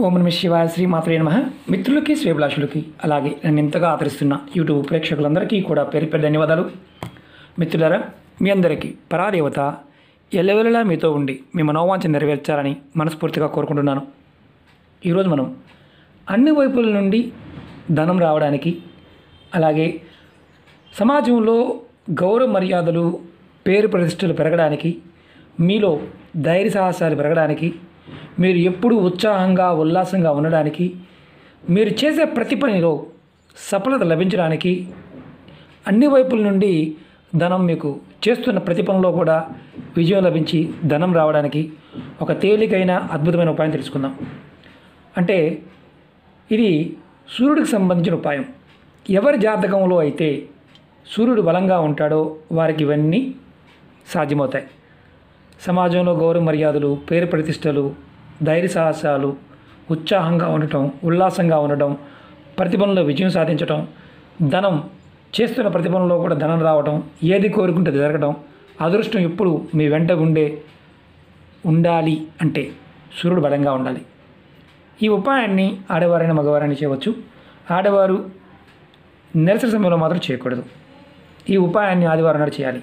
ఓం నమః శివాయ శ్రీమాత్రే నమః. మిత్రులకి శ్రేభిలాషులకి అలాగే నన్ను ఎంతగా ఆదరిస్తున్న యూట్యూబ్ ప్రేక్షకులందరికీ కూడా పేరు పేరు ధన్యవాదాలు. మిత్రులారా, మీ అందరికీ పరాదేవత ఎల్లవెల్లలా మీతో ఉండి మీ మనోవాంఛ నెరవేర్చాలని మనస్ఫూర్తిగా కోరుకుంటున్నాను. ఈరోజు మనం అన్ని వైపుల నుండి ధనం రావడానికి, అలాగే సమాజంలో గౌరవ మర్యాదలు పేరు ప్రతిష్టలు పెరగడానికి, మీలో ధైర్య సాహసాలు పెరగడానికి, మీరు ఎప్పుడూ ఉత్సాహంగా ఉల్లాసంగా ఉండడానికి, మీరు చేసే ప్రతి పనిలో సఫలత లభించడానికి, అన్ని వైపుల నుండి ధనం మీకు చేస్తున్న ప్రతి పనిలో కూడా విజయం లభించి ధనం రావడానికి ఒక తేలికైన అద్భుతమైన ఉపాయం తెలుసుకుందాం. అంటే ఇది సూర్యుడికి సంబంధించిన ఉపాయం. ఎవరి జాతకంలో అయితే సూర్యుడు బలంగా ఉంటాడో వారికి ఇవన్నీ సాధ్యమవుతాయి. సమాజంలో గౌరవ మర్యాదలు, పేరు ప్రతిష్టలు, ధైర్య సాహసాలు, ఉత్సాహంగా ఉండటం, ఉల్లాసంగా ఉండటం, ప్రతిభలో విజయం సాధించటం, ధనం చేస్తున్న ప్రతిభలో కూడా ధనం రావటం, ఏది కోరుకుంటే జరగడం, అదృష్టం ఎప్పుడు మీ వెంట ఉండాలి అంటే సూర్యుడు బలంగా ఉండాలి. ఈ ఉపాయాన్ని ఆడవారైనా మగవారైనా చేయవచ్చు. ఆడవారు నెలసరి సమయంలో మాత్రం చేయకూడదు. ఈ ఉపాయాన్ని ఆదివారం నాడు చేయాలి.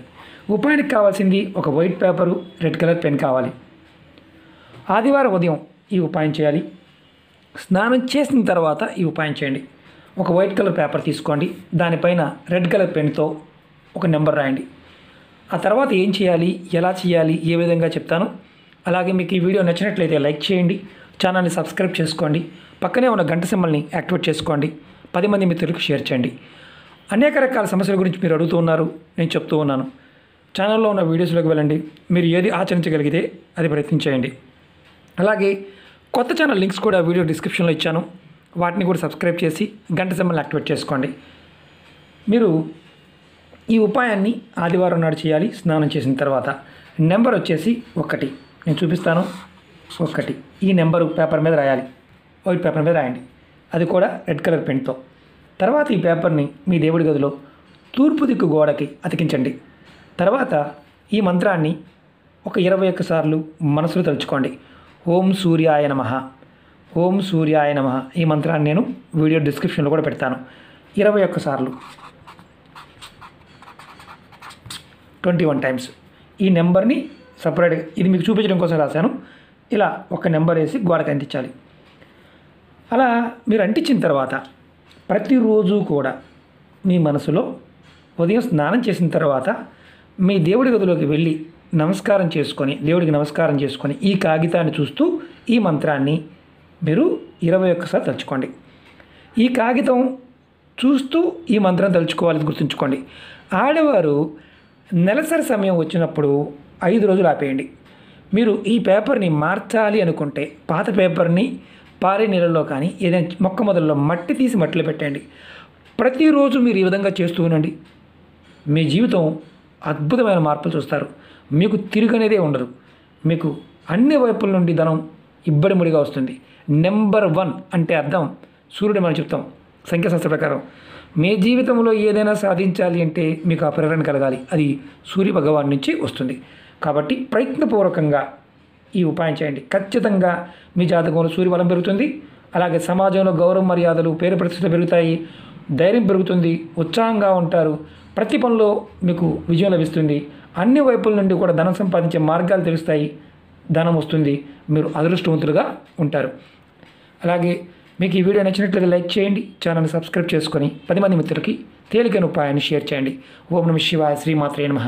ఉపాయానికి కావాల్సింది ఒక white paper, red colour pen కావాలి. ఆదివారం ఉదయం ఈ ఉపాయం చేయాలి. స్నానం చేసిన తర్వాత ఈ ఉపాయం చేయండి. ఒక వైట్ కలర్ పేపర్ తీసుకోండి, దానిపైన రెడ్ కలర్ పెన్తో ఒక నెంబర్ రాయండి. ఆ తర్వాత ఏం చేయాలి, ఎలా చేయాలి, ఏ విధంగా చెప్తాను. అలాగే మీకు ఈ వీడియో నచ్చినట్లయితే లైక్ చేయండి, ఛానల్ని సబ్స్క్రైబ్ చేసుకోండి, పక్కనే ఉన్న గంట సింబల్ని యాక్టివేట్ చేసుకోండి, 10 మంది మిత్రులకు షేర్ చేయండి. అనేక రకాల సమస్యల గురించి మీరు అడుగుతూ ఉన్నారు, నేను చెప్తూ ఉన్నాను. ఛానల్లో ఉన్న వీడియోస్లోకి వెళ్ళండి. మీరు ఏది ఆచరించగలిగితే అది ప్రయత్నించేయండి. అలాగే కొత్త ఛానల్ లింక్స్ కూడా వీడియో డిస్క్రిప్షన్లో ఇచ్చాను, వాటిని కూడా సబ్స్క్రైబ్ చేసి గంట సింబల్ని యాక్టివేట్ చేసుకోండి. మీరు ఈ ఉపాయాన్ని ఆదివారం నాడు చేయాలి. స్నానం చేసిన తర్వాత నెంబర్ వచ్చేసి 1 నేను చూపిస్తాను. 1 ఈ నెంబరు పేపర్ మీద రాయాలి, వైట్ పేపర్ మీద రాయండి, అది కూడా రెడ్ కలర్ పెన్తో. తర్వాత ఈ పేపర్ని మీ దేవుడి గదిలో తూర్పు దిక్కు గోడకి అతికించండి. తర్వాత ఈ మంత్రాన్ని ఒక 21 సార్లు మనసులో తలుచుకోండి. ఓం సూర్యాయ నమః, ఓం సూర్యాయ నమః. ఈ మంత్రాన్ని నేను వీడియో డిస్క్రిప్షన్లో కూడా పెడతాను. 21 సార్లు, 21 టైమ్స్. ఈ నెంబర్ని సపరేట్గా ఇది మీకు చూపించడం కోసం రాశాను. ఇలా ఒక నెంబర్ వేసి గోడకి అంటించాలి. అలా మీరు అంటించిన తర్వాత ప్రతిరోజు కూడా మీ మనసులో ఉదయం స్నానం చేసిన తర్వాత మీ దేవుడి గదిలోకి వెళ్ళి నమస్కారం చేసుకొని, దేవుడికి నమస్కారం చేసుకొని ఈ కాగితాన్ని చూస్తూ ఈ మంత్రాన్ని మీరు 21 సార్లు తలుచుకోండి. ఈ కాగితం చూస్తూ ఈ మంత్రం తలుచుకోవాలని గుర్తుంచుకోండి. ఆడవారు నెలసరి సమయం వచ్చినప్పుడు 5 రోజులు ఆపేయండి. మీరు ఈ పేపర్ని మార్చాలి అనుకుంటే పాత పేపర్ని పారే నీళ్ళలో కానీ ఏదైనా మొక్క మొదల్లో మట్టి తీసి మట్టిలో పెట్టండి. ప్రతిరోజు మీరు ఈ విధంగా చేస్తూ ఉండండి. మీ జీవితం అద్భుతమైన మార్పులు చూస్తారు. మీకు తిరుగనేదే ఉండదు. మీకు అన్ని వైపుల నుండి ధనం ఇబ్బడిముడిగా వస్తుంది. నెంబర్ 1 అంటే అర్థం సూర్యుడు మనం చెప్తాం సంఖ్యాశాస్త్ర ప్రకారం. మీ జీవితంలో ఏదైనా సాధించాలి అంటే మీకు ఆ ప్రేరణ కలగాలి, అది సూర్య భగవాన్ నుంచి వస్తుంది. కాబట్టి ప్రయత్నపూర్వకంగా ఈ ఉపాయం చేయండి. ఖచ్చితంగా మీ జాతకంలో సూర్యబలం పెరుగుతుంది. అలాగే సమాజంలో గౌరవ మర్యాదలు, పేరు ప్రతిష్టలు పెరుగుతాయి, ధైర్యం పెరుగుతుంది, ఉత్సాహంగా ఉంటారు, ప్రతి పనిలో మీకు విజయం లభిస్తుంది. అన్ని వైపుల నుండి కూడా ధనం సంపాదించే మార్గాలు తెలుస్తాయి, ధనం వస్తుంది, మీరు అదృష్టవంతులుగా ఉంటారు. అలాగే మీకు ఈ వీడియో నచ్చినట్లయితే లైక్ చేయండి, ఛానల్ని సబ్స్క్రైబ్ చేసుకొని 10 మంది మిత్రులకి తేలికైన ఉపాయాన్ని షేర్ చేయండి. ఓం నమః శివాయ శ్రీమాత్రే నమః.